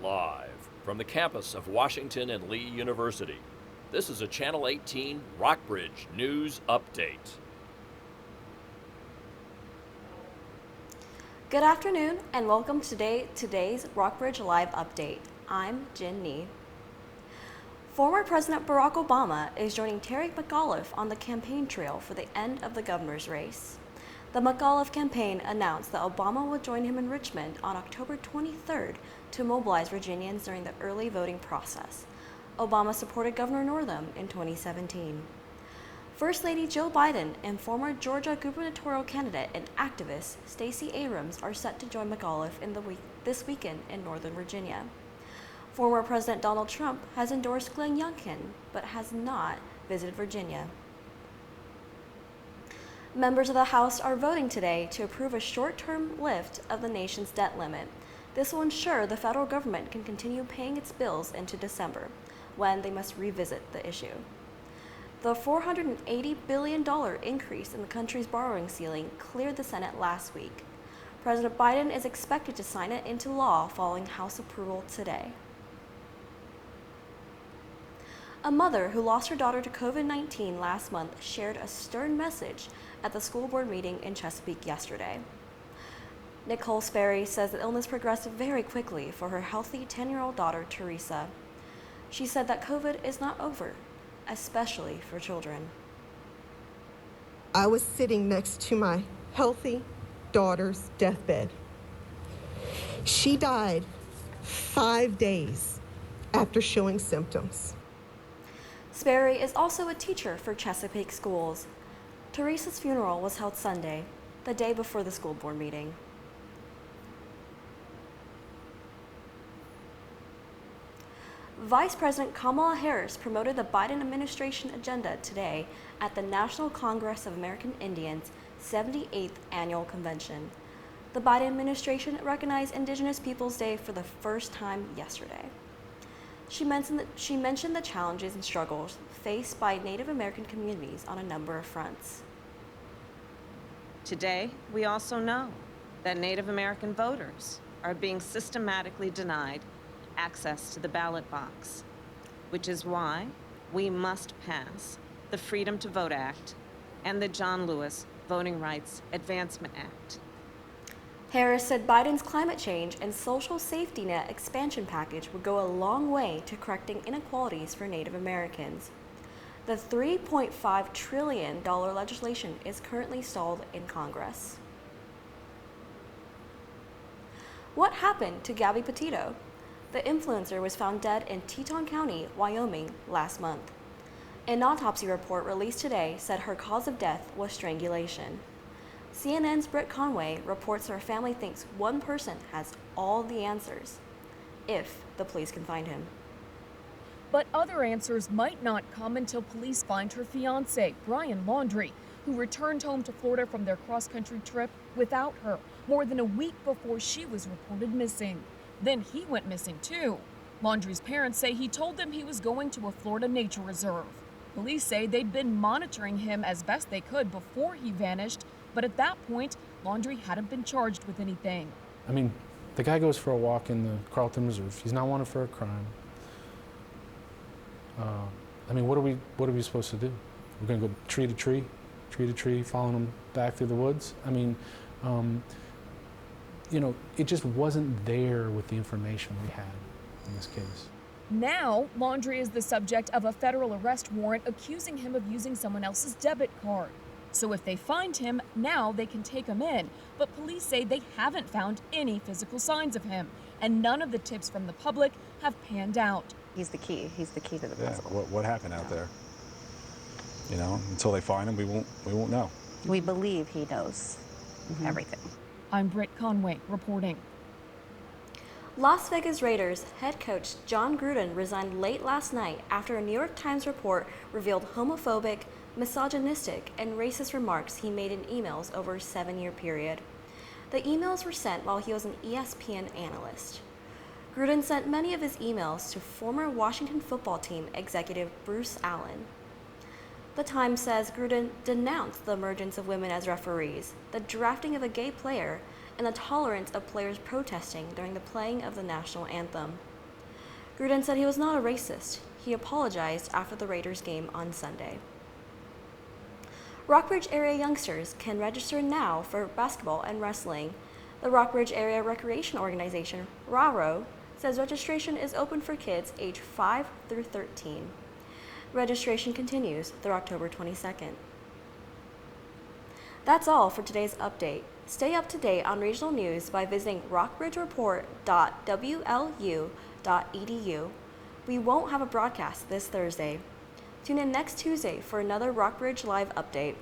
Live from the campus of Washington and Lee University, this is a Channel 18 Rockbridge News Update. Good afternoon and welcome to today's Rockbridge Live Update. I'm Jin Nee. Former President Barack Obama is joining Terry McAuliffe on the campaign trail for the end of the governor's race. The McAuliffe campaign announced that Obama will join him in Richmond on October 23rd to mobilize Virginians during the early voting process. Obama supported Governor Northam in 2017. First Lady Joe Biden and former Georgia gubernatorial candidate and activist Stacey Abrams are set to join McAuliffe this weekend in Northern Virginia. Former President Donald Trump has endorsed Glenn Youngkin, but has not visited Virginia. Members of the House are voting today to approve a short-term lift of the nation's debt limit. This will ensure the federal government can continue paying its bills into December, when they must revisit the issue. The $480 billion increase in the country's borrowing ceiling cleared the Senate last week. President Biden is expected to sign it into law following House approval today. A mother who lost her daughter to COVID-19 last month shared a stern message at the school board meeting in Chesapeake yesterday. Nicole Sperry says the illness progressed very quickly for her healthy 10-year-old daughter, Teresa. She said that COVID is not over, especially for children. I was sitting next to my healthy daughter's deathbed. She died 5 days after showing symptoms. Sperry is also a teacher for Chesapeake schools. Teresa's funeral was held Sunday, the day before the school board meeting. Vice President Kamala Harris promoted the Biden administration agenda today at the National Congress of American Indians 78th Annual Convention. The Biden administration recognized Indigenous Peoples Day for the first time yesterday. She mentioned the challenges and struggles faced by Native American communities on a number of fronts. Today, we also know that Native American voters are being systematically denied access to the ballot box, which is why we must pass the Freedom to Vote Act and the John Lewis Voting Rights Advancement Act. Harris said Biden's climate change and social safety net expansion package would go a long way to correcting inequalities for Native Americans. The $3.5 trillion legislation is currently stalled in Congress. What happened to Gabby Petito? The influencer was found dead in Teton County, Wyoming, last month. An autopsy report released today said her cause of death was strangulation. CNN's Britt Conway reports her family thinks one person has all the answers, if the police can find him. But other answers might not come until police find her fiancé, Brian Laundrie, who returned home to Florida from their cross-country trip without her more than a week before she was reported missing. Then he went missing too. Laundrie's parents say he told them he was going to a Florida nature reserve. Police say they'd been monitoring him as best they could before he vanished, but at that point, Laundrie hadn't been charged with anything. I mean, the guy goes for a walk in the Carlton Reserve. He's not wanted for a crime. I mean, what are we supposed to do? We're going to go tree to tree, following him back through the woods? I mean, you know, it just wasn't there with the information we had in this case. Now, Laundrie is the subject of a federal arrest warrant accusing him of using someone else's debit card. So if they find him, now they can take him in. But police say they haven't found any physical signs of him, and none of the tips from the public have panned out. He's the key. He's the key to the puzzle. Yeah, what happened out there? You know, until they find him, we won't know. We believe he knows everything. I'm Britt Conway reporting. Las Vegas Raiders head coach John Gruden resigned late last night after a New York Times report revealed homophobic, misogynistic, and racist remarks he made in emails over a 7-year period. The emails were sent while he was an ESPN analyst. Gruden sent many of his emails to former Washington football team executive Bruce Allen. The Times says Gruden denounced the emergence of women as referees, the drafting of a gay player, and the tolerance of players protesting during the playing of the national anthem. Gruden said he was not a racist. He apologized after the Raiders game on Sunday. Rockbridge area youngsters can register now for basketball and wrestling. The Rockbridge Area Recreation Organization, RARO, says registration is open for kids age 5 through 13. Registration continues through October 22nd. That's all for today's update. Stay up to date on regional news by visiting rockbridgereport.wlu.edu. We won't have a broadcast this Thursday. Tune in next Tuesday for another Rockbridge Live update.